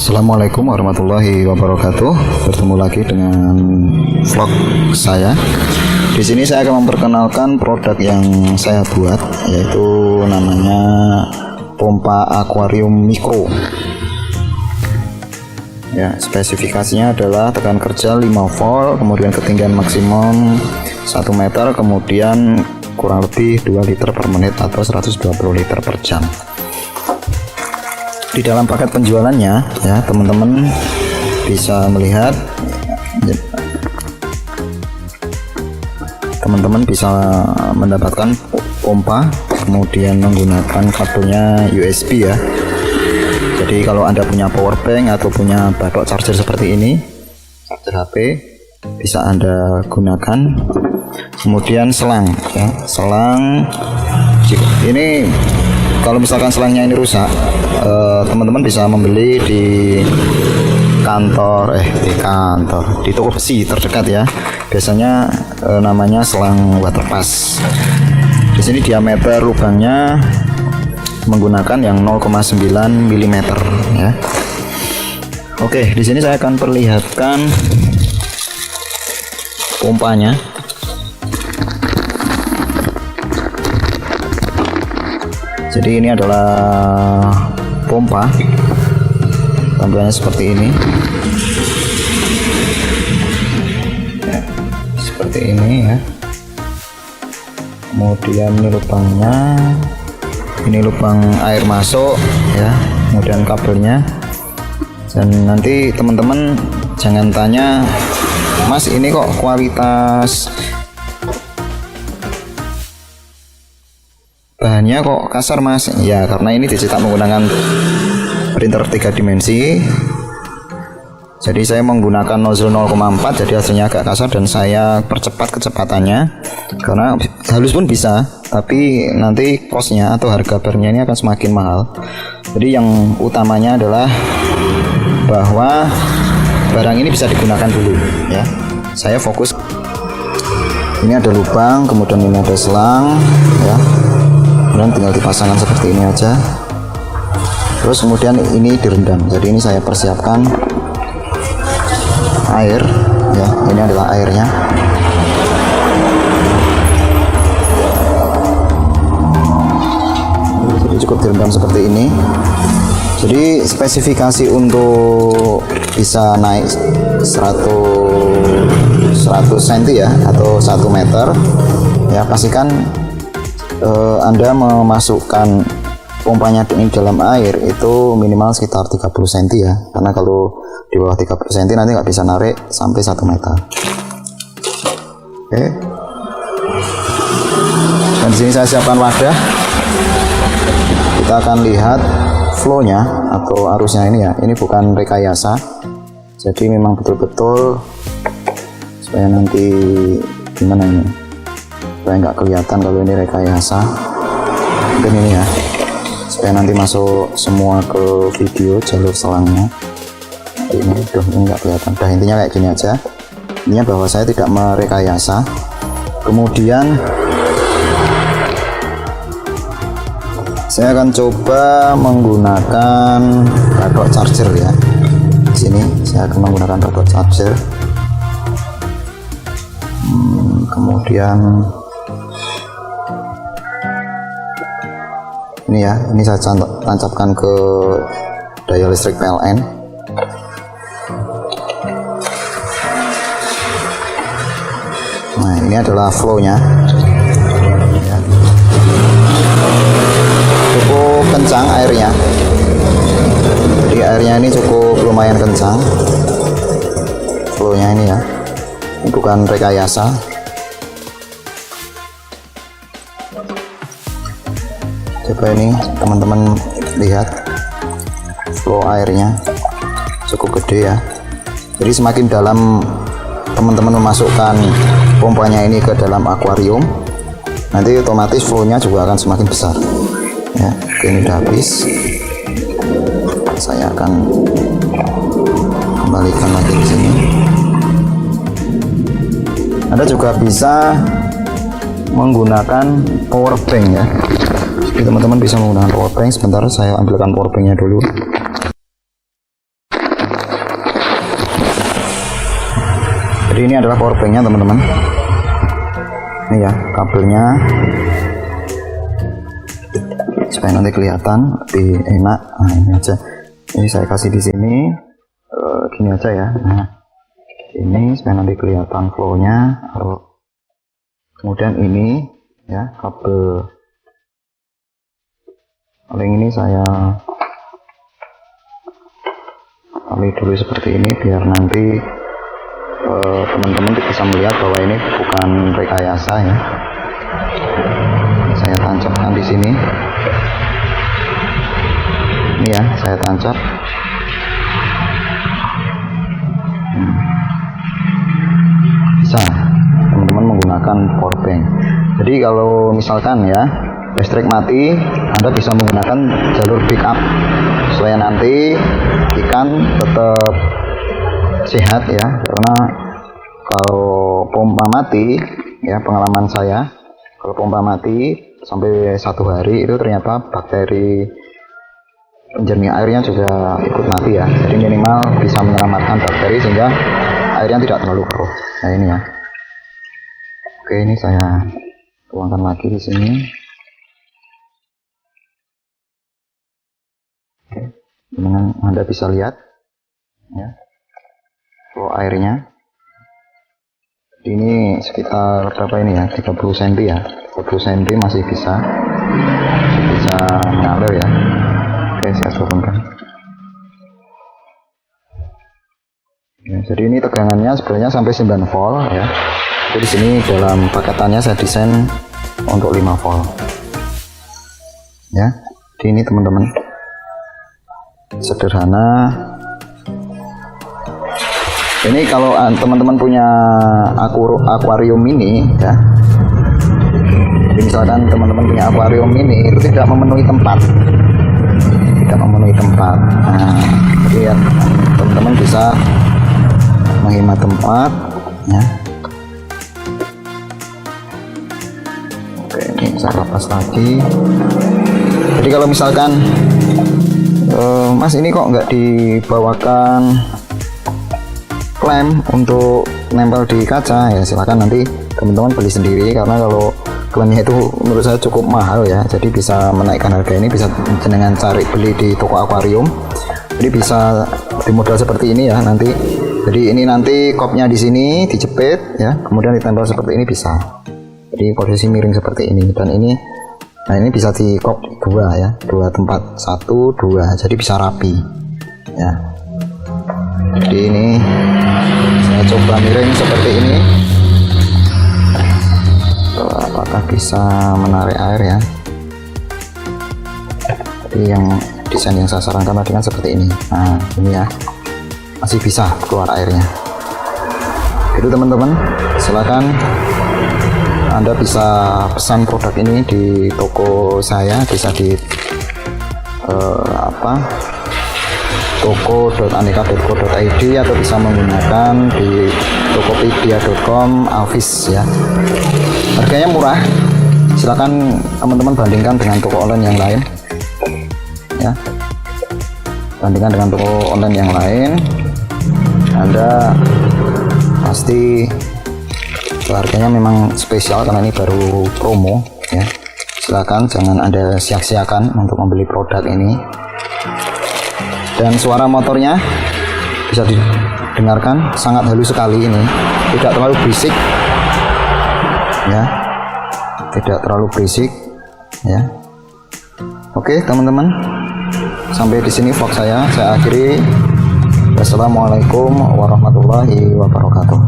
Assalamualaikum warahmatullahi wabarakatuh. Bertemu lagi dengan vlog saya. Di sini saya akan memperkenalkan produk yang saya buat, yaitu namanya pompa akuarium mikro. Ya, spesifikasinya adalah tekan kerja 5 volt, kemudian ketinggian maksimum 1 meter, kemudian kurang lebih 2 liter per menit atau 120 liter per jam. Di dalam paket penjualannya, ya, teman-teman bisa melihat, teman-teman bisa mendapatkan pompa, kemudian menggunakan kabelnya USB ya. Jadi kalau Anda punya power bank atau punya batok charger seperti ini, charger HP, bisa Anda gunakan. Kemudian selang ya, selang ini kalau misalkan selangnya ini rusak, teman-teman bisa membeli di kantor, di toko besi terdekat ya. Biasanya namanya selang waterpass. Di sini diameter lubangnya menggunakan yang 0,9 mm ya. Oke, di sini saya akan perlihatkan pompanya. Jadi ini adalah pompa, tampilannya seperti ini ya, seperti ini ya. Kemudian ini lubangnya, ini lubang air masuk ya, kemudian kabelnya. Dan nanti teman-teman jangan tanya, Mas ini kok kualitas bahannya kok kasar Mas? Ya, karena ini dicetak menggunakan printer 3 dimensi. Jadi saya menggunakan nozzle 0,4, jadi hasilnya agak kasar dan saya percepat kecepatannya. Karena halus pun bisa, tapi nanti costnya atau harga barnya ini akan semakin mahal. Jadi yang utamanya adalah bahwa barang ini bisa digunakan dulu ya. Saya fokus. Ini ada lubang, kemudian ini ada selang ya. Kemudian tinggal dipasangkan seperti ini aja. Terus kemudian ini direndam. Jadi ini saya persiapkan air ya. Ini adalah airnya. Jadi cukup direndam seperti ini. Jadi spesifikasi untuk bisa naik 100 cm ya, atau 1 meter ya, pastikan Anda memasukkan pompanya ini dalam air itu minimal sekitar 30 cm ya, karena kalau di bawah 30 cm nanti nggak bisa narik sampai 1 meter. Oke. Dan di sini saya siapkan wadah. Kita akan lihat flow-nya atau arusnya ini ya. Ini bukan rekayasa. Jadi memang betul-betul supaya nanti gimana ini? Supaya nggak kelihatan kalau ini rekayasa. Mungkin ini ya, supaya nanti masuk semua ke video jalur selangnya. Ini nggak kelihatan. Dah, intinya kayak gini aja. Intinya bahwa saya tidak merekayasa. Kemudian saya akan coba menggunakan batok charger ya. Di sini saya akan menggunakan batok charger. Kemudian ini ya, ini saya tancapkan ke daya listrik PLN. Nah, ini adalah flow-nya ya. Cukup kencang airnya, jadi airnya ini cukup lumayan kencang flow-nya ini ya. Ini bukan rekayasa. Coba ini teman-teman lihat flow airnya cukup gede ya. Jadi semakin dalam teman-teman memasukkan pompanya ini ke dalam akuarium, nanti otomatis flow-nya juga akan semakin besar ya. Oke, ini udah habis. Saya akan kembalikan lagi di sini. Anda juga bisa menggunakan power bank ya. Jadi teman-teman bisa menggunakan power bank. Sebentar saya ambilkan power banknya dulu. Jadi ini adalah powerbanknya teman-teman. Ini ya kabelnya, supaya nanti kelihatan lebih enak. Nah, ini aja. Ini saya kasih di sini, gini aja ya. Nah, ini supaya nanti kelihatan flow-nya. Kemudian ini ya kabel paling ini saya kali dulu seperti ini biar nanti teman-teman bisa melihat bahwa ini bukan rekayasa ya. Saya tancapkan di sini. Ini ya, saya tancap. Bisa teman-teman menggunakan powerbank. Jadi kalau misalkan ya listrik mati, Anda bisa menggunakan jalur backup supaya nanti ikan tetap sehat ya. Karena kalau pompa mati ya, pengalaman saya, kalau pompa mati sampai 1 hari itu ternyata bakteri penjernih airnya juga ikut mati ya. Jadi minimal bisa menyelamatkan bakteri sehingga airnya tidak terlalu keruh. Nah ini ya. Oke, ini saya tuangkan lagi di sini. Oke, dengan Anda bisa lihat ya flow airnya. Ini sekitar berapa ini ya, 30 cm ya, 30 cm masih bisa mengalir ya. Oke, saya turunkan ya, jadi ini tegangannya sebenarnya sampai 9 volt ya. Jadi di sini dalam paketannya saya desain untuk 5 volt ya. Jadi ini teman-teman sederhana. Ini kalau teman-teman punya akuarium mini ya, jadi misalkan teman-teman punya akuarium mini itu tidak memenuhi tempat, nah jadi ya teman-teman bisa menghemat tempat ya. Oke, ini saya lepas lagi. Jadi kalau misalkan Mas ini kok nggak dibawakan klem untuk nempel di kaca, ya silakan nanti teman-teman beli sendiri, karena kalau klemnya itu menurut saya cukup mahal ya. Jadi bisa menaikkan harga ini, bisa dengan cari beli di toko akuarium. Jadi bisa di model seperti ini ya nanti. Jadi ini nanti kopnya di sini dijepit ya, kemudian ditempel seperti ini bisa. Jadi posisi miring seperti ini, dan ini, nah ini bisa di kop 2 ya, 2 tempat, 1, 2, jadi bisa rapi ya. Jadi ini saya coba miring seperti ini, apakah bisa menarik air ya. Jadi yang desain yang saya sarankan tadi kan seperti ini. Nah ini ya, masih bisa keluar airnya. Itu teman-teman, silakan Anda bisa pesan produk ini di toko saya, bisa di toko.aneka.co.id atau bisa menggunakan di tokopedia.com, Alvis ya. Harganya murah, silakan teman-teman bandingkan dengan toko online yang lain ya. Bandingkan dengan toko online yang lain, Anda pasti harganya memang spesial karena ini baru promo ya. Silakan jangan Anda sia-siakan untuk membeli produk ini. Dan suara motornya bisa didengarkan, sangat halus sekali ini, tidak terlalu berisik ya, tidak terlalu berisik ya. Oke teman-teman, sampai di sini vlog saya akhiri. Wassalamualaikum warahmatullahi wabarakatuh.